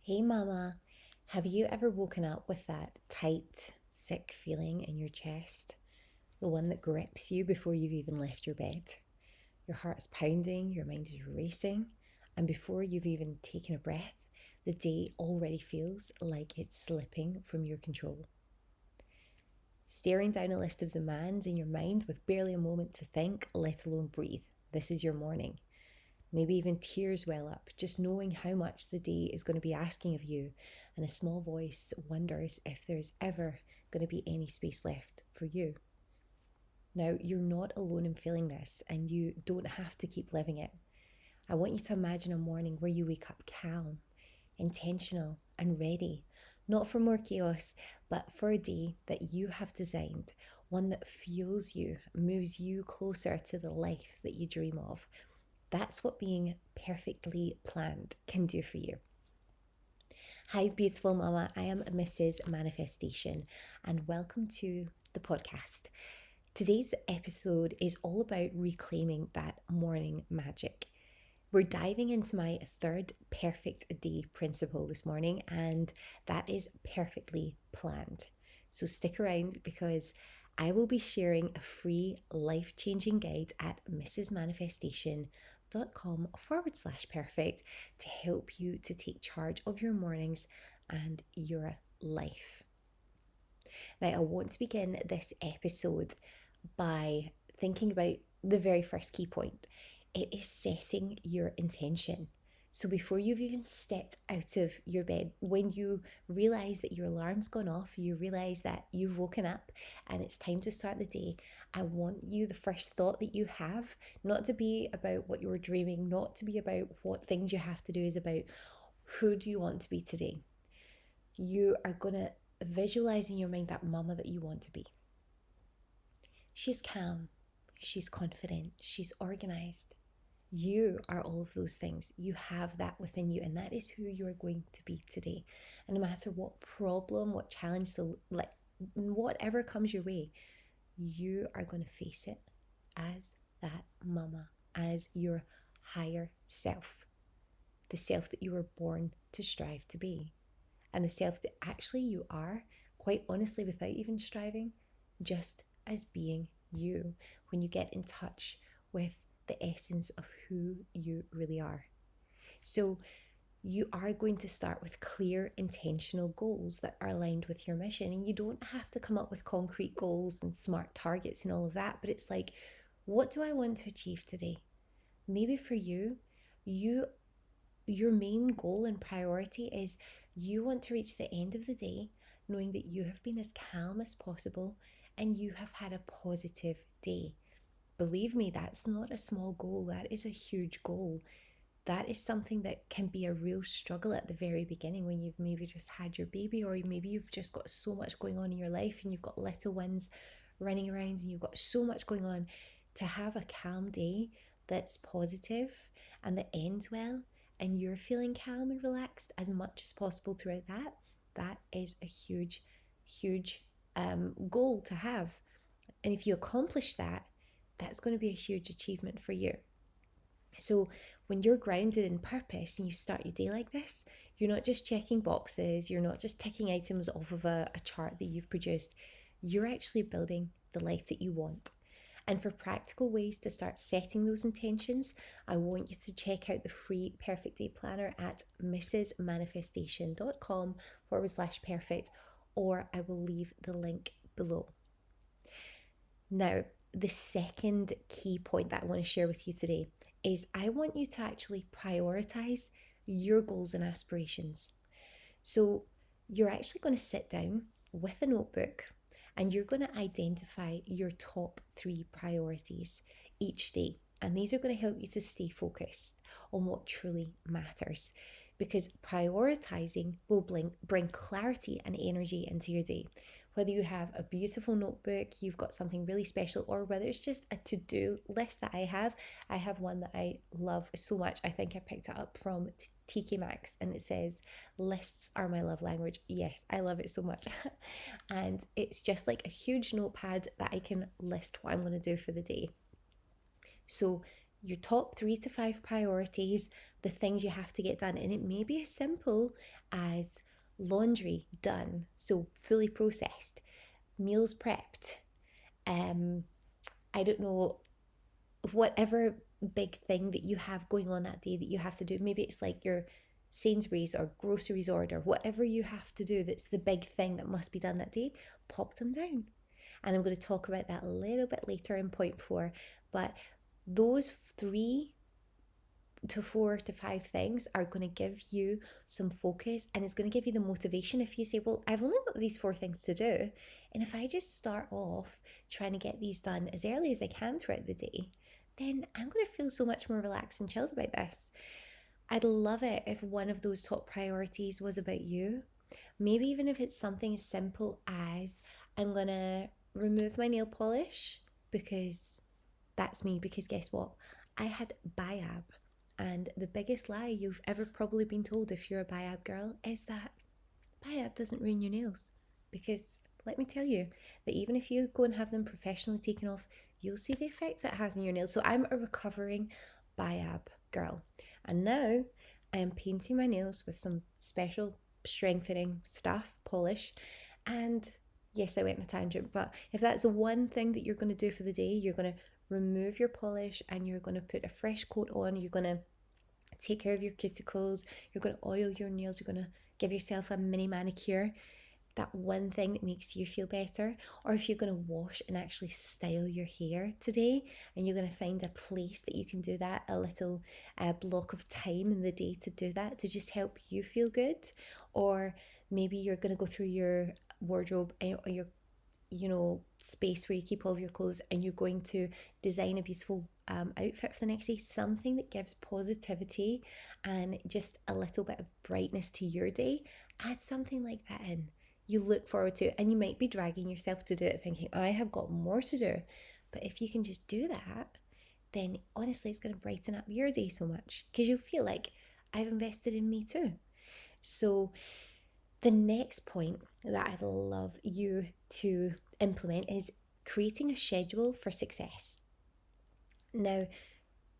Hey mama, have you ever woken up with that tight, sick feeling in your chest? The one that grips you before you've even left your bed? Your heart's pounding, your mind is racing, and before you've even taken a breath, the day already feels like it's slipping from your control. Staring down a list of demands in your mind with barely a moment to think, let alone breathe. This is your morning. Maybe even tears well up, just knowing how much the day is going to be asking of you, and a small voice wonders if there's ever going to be any space left for you. Now, you're not alone in feeling this, and you don't have to keep living it. I want you to imagine a morning where you wake up calm, intentional, and ready, not for more chaos, but for a day that you have designed, one that fuels you, moves you closer to the life that you dream of. That's what being perfectly planned can do for you. Hi, beautiful mama. I am Mrs. Manifestation, and welcome to the podcast. Today's episode is all about reclaiming that morning magic. We're diving into my third perfect day principle this morning, and that is perfectly planned. So stick around because I will be sharing a free life-changing guide at mrsmanifestation.com/perfect to help you to take charge of your mornings and your life. Now, I want to begin this episode by thinking about the very first key point. It is setting your intention. So before you've even stepped out of your bed, when you realize that your alarm's gone off, you realize that you've woken up and it's time to start the day, I want you, the first thought that you have, not to be about what you were dreaming, not to be about what things you have to do, is about who do you want to be today. You are going to visualize in your mind that mama that you want to be. She's calm, she's confident, she's organized. You are all of those things. You have that within you, and that is who you are going to be today. And no matter what problem, what challenge, so like whatever comes your way, you are going to face it as that mama, as your higher self, the self that you were born to strive to be, and the self that actually you are, quite honestly, without even striving, just as being you, when you get in touch with the essence of who you really are. So you are going to start with clear, intentional goals that are aligned with your mission. And you don't have to come up with concrete goals and smart targets and all of that, but it's like, what do I want to achieve today? Maybe for you, your main goal and priority is you want to reach the end of the day knowing that you have been as calm as possible and you have had a positive day. Believe me, that's not a small goal. That is a huge goal. That is something that can be a real struggle at the very beginning when you've maybe just had your baby, or maybe you've just got so much going on in your life and you've got little ones running around and you've got so much going on. To have a calm day that's positive and that ends well, and you're feeling calm and relaxed as much as possible throughout that is a huge, huge goal to have. And if you accomplish that, that's going to be a huge achievement for you. So when you're grounded in purpose and you start your day like this, you're not just checking boxes, you're not just ticking items off of a chart that you've produced, you're actually building the life that you want. And for practical ways to start setting those intentions, I want you to check out the free Perfect Day Planner at mrsmanifestation.com/perfect, or I will leave the link below. Now, the second key point that I want to share with you today is I want you to actually prioritize your goals and aspirations. So you're actually going to sit down with a notebook and you're going to identify your top 3 priorities each day. And these are going to help you to stay focused on what truly matters, because prioritizing will bring clarity and energy into your day. Whether you have a beautiful notebook, you've got something really special, or whether it's just a to-do list that I have one that I love so much. I think I picked it up from TK Maxx and it says, lists are my love language. Yes, I love it so much. And it's just like a huge notepad that I can list what I'm going to do for the day. So your top 3 to 5 priorities, the things you have to get done. And it may be as simple as laundry done, so fully processed, meals prepped, I don't know, whatever big thing that you have going on that day that you have to do. Maybe it's like your Sainsbury's or groceries order, whatever you have to do that's the big thing that must be done that day, pop them down. And I'm going to talk about that a little bit later in point 4. But those 3 to 4 to 5 things are going to give you some focus, and it's going to give you the motivation. If you say, well, I've only got these 4 things to do, and if I just start off trying to get these done as early as I can throughout the day, then I'm going to feel so much more relaxed and chilled about this. I'd love it if one of those top priorities was about you. Maybe even if it's something as simple as I'm going to remove my nail polish because that's me. Because guess what? I had BIAB. And the biggest lie you've ever probably been told if you're a BIAB girl is that BIAB doesn't ruin your nails. Because let me tell you that even if you go and have them professionally taken off, you'll see the effects it has on your nails. So I'm a recovering BIAB girl. And now I am painting my nails with some special strengthening stuff, polish. And yes, I went on a tangent, but if that's the one thing that you're going to do for the day, you're going to remove your polish and you're going to put a fresh coat on. You're going to take care of your cuticles. You're going to oil your nails. You're going to give yourself a mini manicure. That one thing that makes you feel better. Or if you're going to wash and actually style your hair today, and you're going to find a place that you can do that, a little block of time in the day to do that, to just help you feel good. Or maybe you're going to go through your wardrobe or your space where you keep all of your clothes, and you're going to design a beautiful outfit for the next day, something that gives positivity and just a little bit of brightness to your day. Add something like that in. You look forward to it, and you might be dragging yourself to do it thinking, I have got more to do. But if you can just do that, then honestly it's going to brighten up your day so much, because you'll feel like I've invested in me too. So the next point that I'd love you to implement is creating a schedule for success. Now,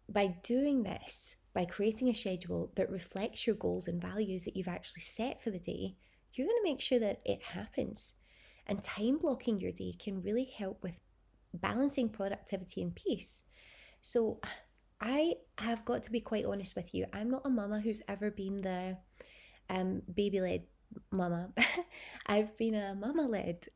by doing this, by creating a schedule that reflects your goals and values that you've actually set for the day, you're going to make sure that it happens. And time blocking your day can really help with balancing productivity and peace. So I have got to be quite honest with you. I'm not a mama who's ever been the baby-led mama. I've been a mama-led,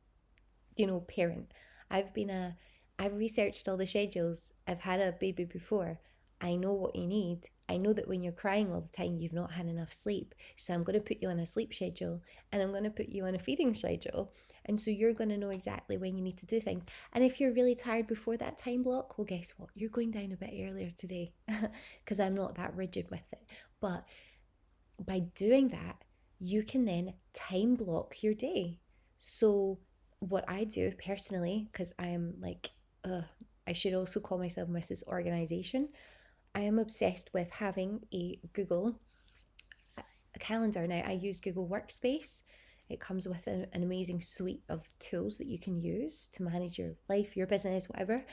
parent. I've researched all the schedules. I've had a baby before. I know what you need. I know that when you're crying all the time, you've not had enough sleep. So I'm going to put you on a sleep schedule, and I'm going to put you on a feeding schedule. And so you're going to know exactly when you need to do things. And if you're really tired before that time block, well, guess what? You're going down a bit earlier today, because I'm not that rigid with it. But by doing that, you can then time block your day. So what I do personally, because I am like, I should also call myself Mrs. Organization. I am obsessed with having a calendar. Now I use Google Workspace. It comes with an amazing suite of tools that you can use to manage your life, your business, whatever.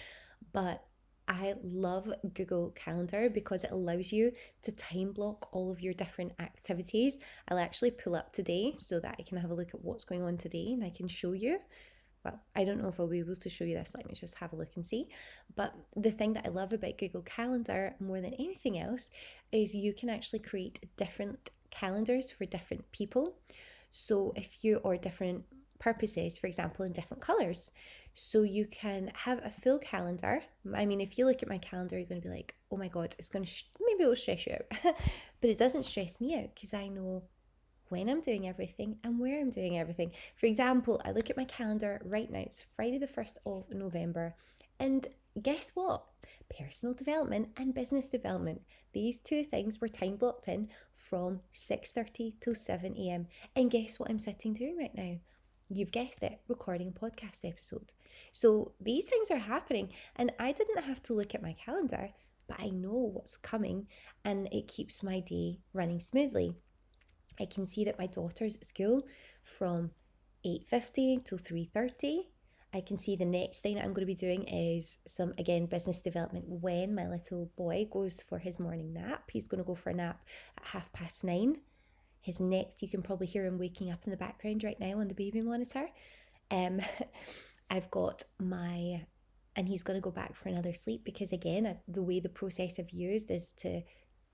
But I love Google Calendar because it allows you to time block all of your different activities. I'll actually pull up today so that I can have a look at what's going on today, and I can show you. Well, I don't know if I'll be able to show you this. Let me just have a look and see. But the thing that I love about Google Calendar more than anything else is you can actually create different calendars for different people. So or different purposes, for example, in different colors. So you can have a full calendar. I mean, if you look at my calendar, you're going to be like, oh my God, it's going to, maybe it will stress you out. But it doesn't stress me out because I know when I'm doing everything and where I'm doing everything. For example, I look at my calendar right now. It's Friday the 1st of November. And guess what? Personal development and business development. These 2 things were time blocked in from 6:30 till 7 a.m. And guess what I'm sitting doing right now? You've guessed it, recording a podcast episode. So these things are happening, and I didn't have to look at my calendar, but I know what's coming, and it keeps my day running smoothly. I can see that my daughter's at school from 8:50 till 3:30. I can see the next thing that I'm going to be doing is some, again, business development. When my little boy goes for his morning nap, he's going to go for a nap at 9:30. His next, you can probably hear him waking up in the background right now on the baby monitor. Um, I've got and he's going to go back for another sleep, because again, the way the process I've used is to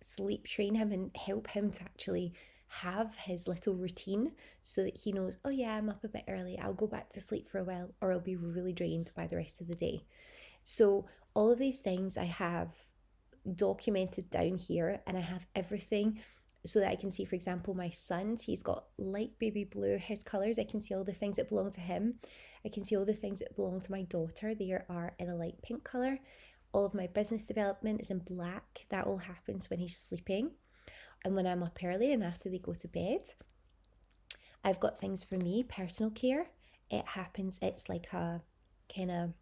sleep train him and help him to actually have his little routine, so that he knows, oh yeah, I'm up a bit early, I'll go back to sleep for a while, or I'll be really drained by the rest of the day. So all of these things I have documented down here, and I have everything so that I can see, for example, my son's, he's got light baby blue, his colours. I can see all the things that belong to him. I can see all the things that belong to my daughter. They are in a light pink colour. All of my business development is in black. That all happens when he's sleeping and when I'm up early and after they go to bed. I've got things for me, personal care. It's like a kind of,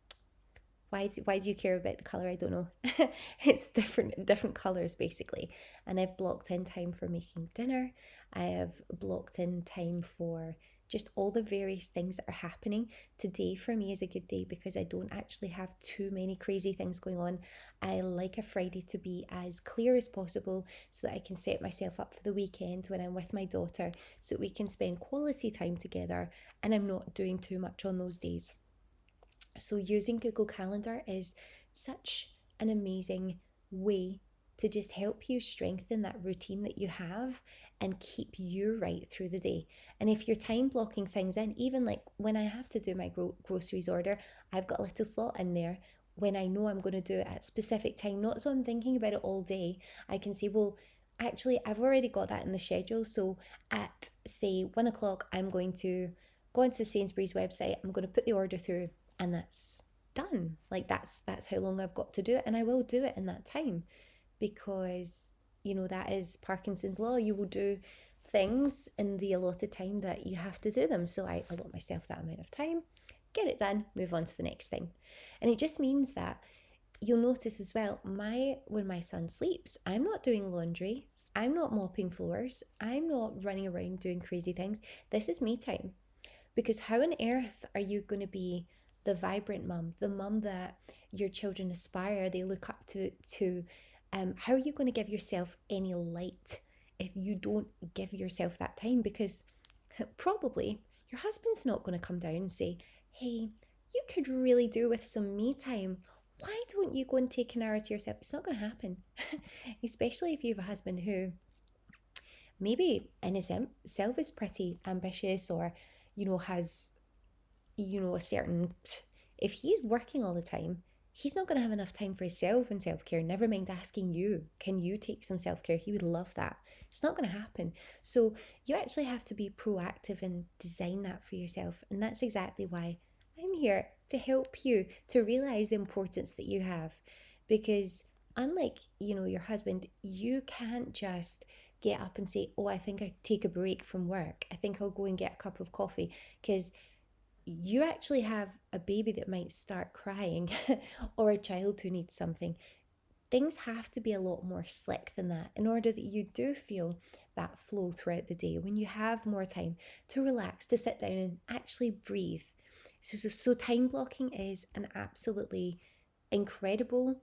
why do you care about the colour? I don't know. It's different colours basically. And I've blocked in time for making dinner. I have blocked in time for just all the various things that are happening. Today for me is a good day because I don't actually have too many crazy things going on. I like a Friday to be as clear as possible so that I can set myself up for the weekend when I'm with my daughter, so we can spend quality time together and I'm not doing too much on those days. So using Google Calendar is such an amazing way to just help you strengthen that routine that you have and keep you right through the day. And if you're time blocking things in, even like when I have to do my groceries order, I've got a little slot in there when I know I'm going to do it at a specific time, not so I'm thinking about it all day. I can say, well, actually, I've already got that in the schedule. So at, say, 1 o'clock, I'm going to go onto the Sainsbury's website, I'm going to put the order through, and that's done. Like that's how long I've got to do it, and I will do it in that time, because that is Parkinson's law. You will do things in the allotted time that you have to do them. So I allot myself that amount of time, get it done, move on to the next thing. And it just means that you'll notice as well, when my son sleeps, I'm not doing laundry, I'm not mopping floors, I'm not running around doing crazy things. This is me time. Because how on earth are you going to be the vibrant mum, the mum that your children aspire, they look up to how are you going to give yourself any light if you don't give yourself that time? Because probably your husband's not going to come down and say, hey, you could really do with some me time. Why don't you go and take an hour to yourself? It's not going to happen. Especially if you have a husband who maybe in himself is pretty ambitious, or has a certain, if he's working all the time, he's not going to have enough time for himself and self-care, never mind asking you, can you take some self-care? He would love that. It's not going to happen. So you actually have to be proactive and design that for yourself. And that's exactly why I'm here, to help you to realize the importance that you have. Because unlike your husband, you can't just get up and say, oh, I think I take a break from work, I think I'll go and get a cup of coffee, because you actually have a baby that might start crying or a child who needs something. Things have to be a lot more slick than that in order that you do feel that flow throughout the day, when you have more time to relax, to sit down and actually breathe. So time blocking is an absolutely incredible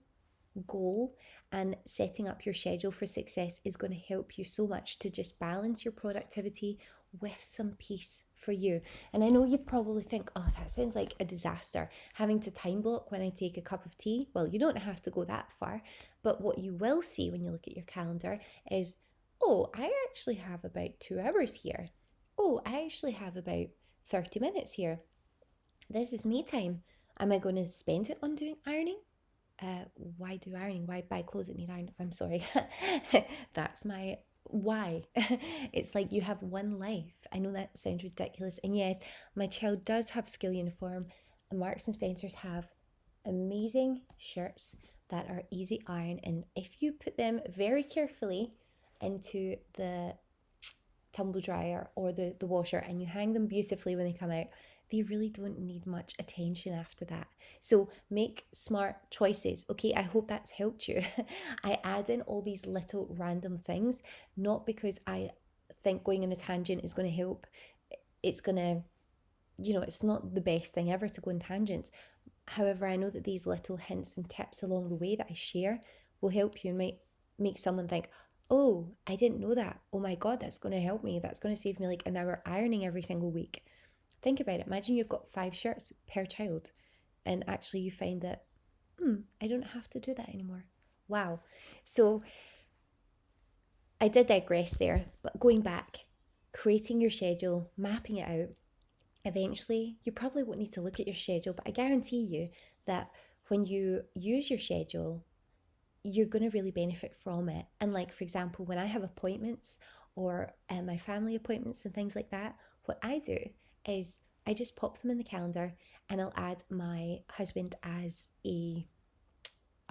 goal, and setting up your schedule for success is going to help you so much to just balance your productivity with some peace for you. And I know you probably think, oh, that sounds like a disaster, having to time block when I take a cup of tea. Well, you don't have to go that far, but what you will see when you look at your calendar is, oh, I actually have about 2 hours here. Oh, I actually have about 30 minutes here. This is me time. Am I going to spend it on doing ironing? Why do ironing? Why buy clothes that need ironing? I'm sorry. That's my why. It's like you have one life. I know that sounds ridiculous. And yes, my child does have school uniform. And Marks and Spencer's have amazing shirts that are easy iron. And if you put them very carefully into the tumble dryer or the washer and you hang them beautifully when they come out, they really don't need much attention after that. So make smart choices. Okay, I hope that's helped you. I add in all these little random things, not because I think going on a tangent is going to help. It's going to it's not the best thing ever to go on tangents. However, I know that these little hints and tips along the way that I share will help you and might make someone think, oh, I didn't know that. Oh my God, that's going to help me. That's going to save me like an hour ironing every single week. Think about it. Imagine you've got 5 shirts per child, and actually you find that, I don't have to do that anymore. Wow. So I did digress there, but going back, creating your schedule, mapping it out, eventually you probably won't need to look at your schedule, but I guarantee you that when you use your schedule, you're going to really benefit from it. And like, for example, when I have appointments or my family appointments and things like that, what I do is I just pop them in the calendar, and I'll add my husband as a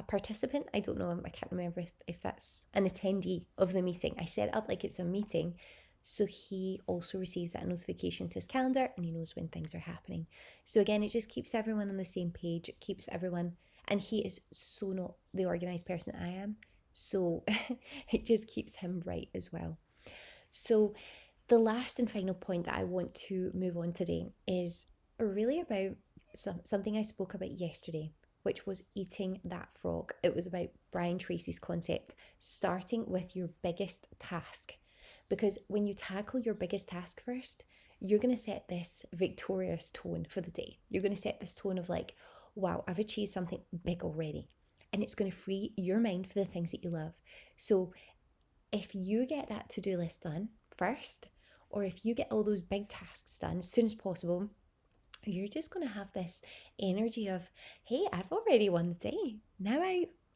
participant. I don't know, I can't remember if that's an attendee of the meeting. I set it up like it's a meeting, so he also receives that notification to his calendar and he knows when things are happening. So again, it just keeps everyone on the same page. It keeps everyone, and he is so not the organized person I am, so it just keeps him right as well. So the last and final point that I want to move on today is really about something I spoke about yesterday, which was eating that frog. It was about Brian Tracy's concept, starting with your biggest task. Because when you tackle your biggest task first, you're going to set this victorious tone for the day. You're going to set this tone of like, wow, I've achieved something big already. And it's going to free your mind for the things that you love. So if you get that to-do list done first, or if you get all those big tasks done as soon as possible, you're just going to have this energy of, hey, I've already won the day. Now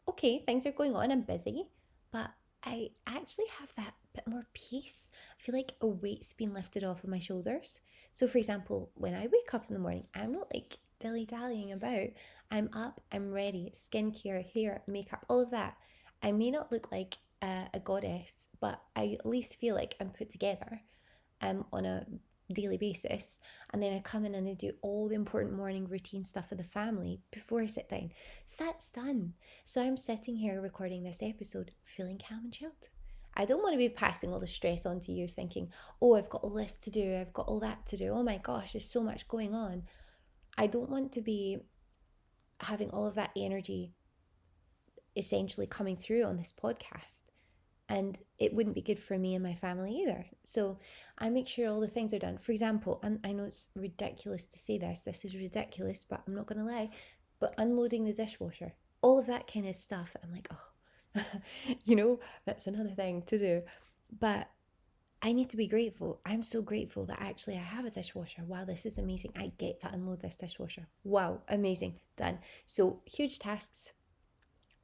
okay, things are going on, I'm busy, but I actually have that bit more peace. I feel like a weight's been lifted off of my shoulders. So for example, when I wake up in the morning, I'm not like dilly-dallying about. I'm up, I'm ready, skincare, hair, makeup, all of that. I may not look like a goddess, but I at least feel like I'm put together on a daily basis. And then I come in and I do all the important morning routine stuff for the family before I sit down. So that's done. So I'm sitting here recording this episode feeling calm and chilled. I don't want to be passing all the stress on to you thinking, oh, I've got all this to do, I've got all that to do, oh my gosh, there's so much going on. I don't want to be having all of that energy essentially coming through on this podcast. And it wouldn't be good for me and my family either. So I make sure all the things are done. For example, and I know it's ridiculous to say this is ridiculous, but I'm not going to lie, but unloading the dishwasher, all of that kind of stuff that I'm like, oh, that's another thing to do. But I need to be grateful. I'm so grateful that actually I have a dishwasher. Wow, this is amazing. I get to unload this dishwasher. Wow, amazing, done. So huge tasks.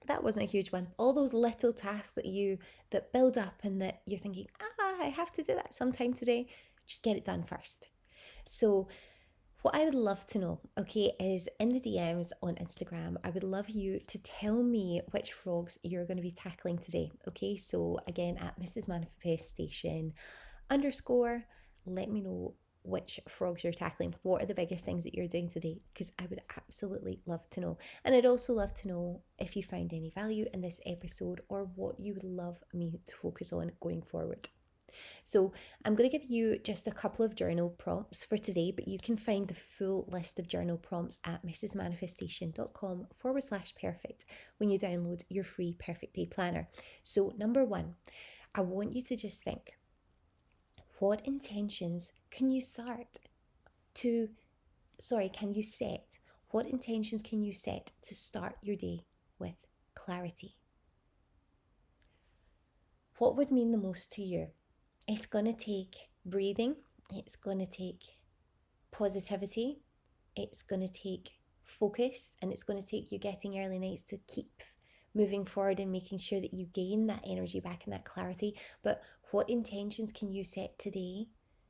That wasn't a huge one. All those little tasks that build up and that you're thinking, I have to do that sometime today, just get it done first. So what I would love to know, okay, is in the DMs on Instagram, I would love you to tell me which frogs you're going to be tackling today. Okay, so again, at Mrs. Manifestation _ let me know which frogs you're tackling. What are the biggest things that you're doing today? Because I would absolutely love to know. And I'd also love to know if you found any value in this episode or what you would love me to focus on going forward. So I'm going to give you just a couple of journal prompts for today, but you can find the full list of journal prompts at mrsmanifestation.com/perfect when you download your free Perfect Day Planner. So number 1, I want you to just think, what intentions can you set? What intentions can you set to start your day with clarity? What would mean the most to you? It's going to take breathing. It's going to take positivity. It's going to take focus, and it's going to take you getting early nights to keep moving forward and making sure that you gain that energy back and that clarity. But what intentions can you set today?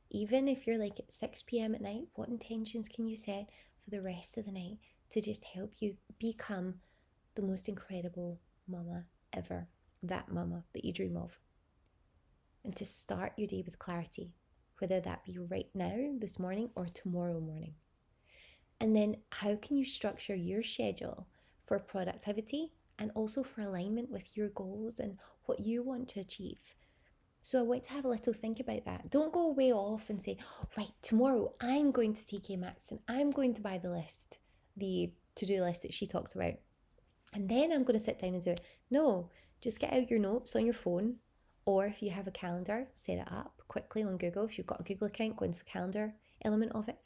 Even if you're like at 6 p.m. at night, what intentions can you set for the rest of the night to just help you become the most incredible mama ever? That mama that you dream of. And to start your day with clarity, whether that be right now, this morning, or tomorrow morning. And then how can you structure your schedule for productivity and also for alignment with your goals and what you want to achieve? So I want to have a little think about that. Don't go away off and say, right, tomorrow I'm going to take Max and I'm going to buy the list, the to-do list that she talks about. And then I'm going to sit down and do it. No, just get out your notes on your phone. Or if you have a calendar, set it up quickly on Google. If you've got a Google account, go into the calendar element of it.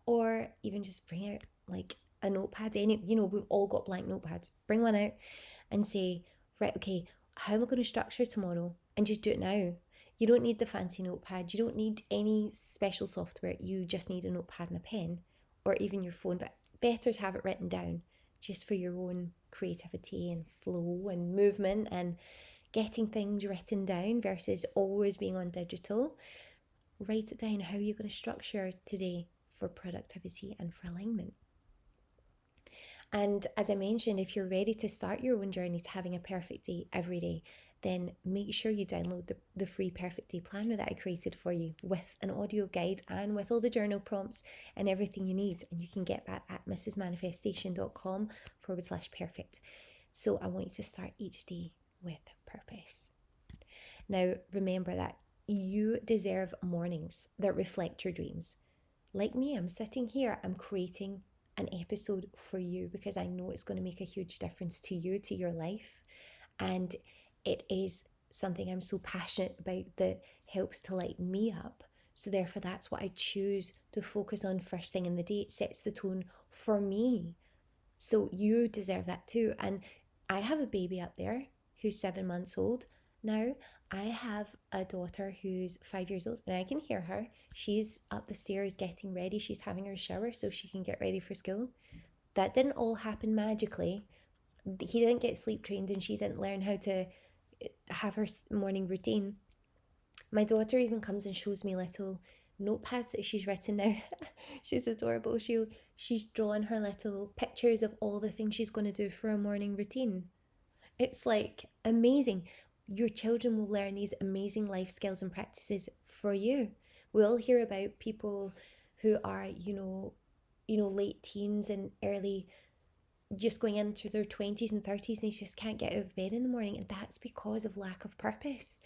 Or even just bring out like a notepad. We've all got blank notepads. Bring one out and say, right, okay, how am I going to structure tomorrow? And just do it now. You don't need the fancy notepad. You don't need any special software. You just need a notepad and a pen, or even your phone. But better to have it written down just for your own creativity and flow and movement and getting things written down versus always being on digital. Write it down. How are you going to structure today for productivity and for alignment? And as I mentioned, if you're ready to start your own journey to having a perfect day every day, then make sure you download the free Perfect Day Planner that I created for you with an audio guide and with all the journal prompts and everything you need. And you can get that at mrsmanifestation.com/perfect. So I want you to start each day with purpose. Now, remember that you deserve mornings that reflect your dreams. Like me, I'm sitting here, I'm creating an episode for you because I know it's going to make a huge difference to you, to your life. And it is something I'm so passionate about that helps to light me up. So therefore, that's what I choose to focus on first thing in the day. It sets the tone for me. So you deserve that too. And I have a baby up there who's 7 months old. Now, I have a daughter who's 5 years old and I can hear her. She's up the stairs getting ready. She's having her shower so she can get ready for school. That didn't all happen magically. He didn't get sleep trained and she didn't learn how to have her morning routine. My daughter even comes and shows me little notepads that she's written now. She's adorable. She's drawn her little pictures of all the things she's going to do for a morning routine. It's like amazing. Your children will learn these amazing life skills and practices for you. We all hear about people who are, late teens and early, just going into their 20s and 30s, and they just can't get out of bed in the morning. And that's because of lack of purpose.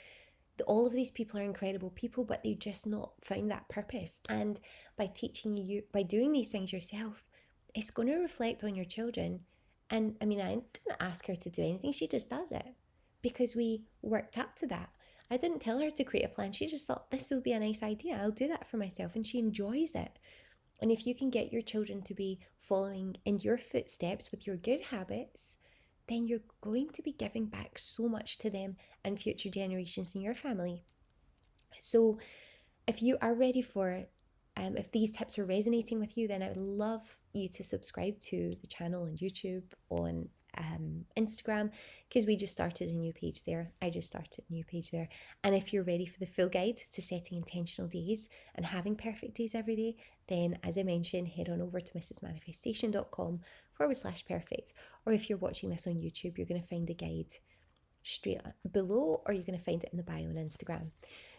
All of these people are incredible people, but they just not found that purpose. And by teaching you, by doing these things yourself, it's going to reflect on your children. And I mean, I didn't ask her to do anything. She just does it because we worked up to that. I didn't tell her to create a plan. She just thought this would be a nice idea. I'll do that for myself. And she enjoys it. And if you can get your children to be following in your footsteps with your good habits, then you're going to be giving back so much to them and future generations in your family. So if you are ready for it, if these tips are resonating with you, then I would love you to subscribe to the channel on YouTube, on Instagram, because we just started a new page there. I just started a new page there. And if you're ready for the full guide to setting intentional days and having perfect days every day, then as I mentioned, head on over to mrsmanifestation.com/perfect. Or if you're watching this on YouTube, you're going to find the guide straight below, or you're going to find it in the bio on Instagram.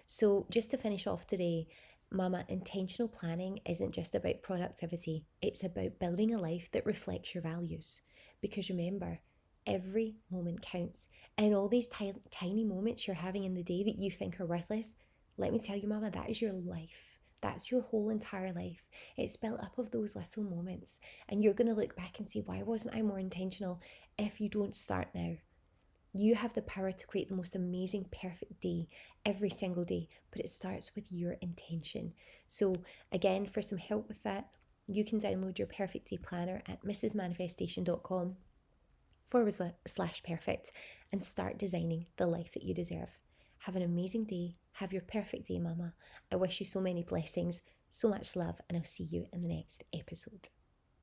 So just to finish off today, Mama, intentional planning isn't just about productivity. It's about building a life that reflects your values. Because remember, every moment counts. And all these tiny moments you're having in the day that you think are worthless, let me tell you, Mama, that is your life. That's your whole entire life. It's built up of those little moments. And you're going to look back and say, why wasn't I more intentional? If you don't start now. You have the power to create the most amazing, perfect day every single day, but it starts with your intention. So again, for some help with that, you can download your Perfect Day Planner at mrsmanifestation.com/perfect and start designing the life that you deserve. Have an amazing day. Have your perfect day, Mama. I wish you so many blessings, so much love, and I'll see you in the next episode.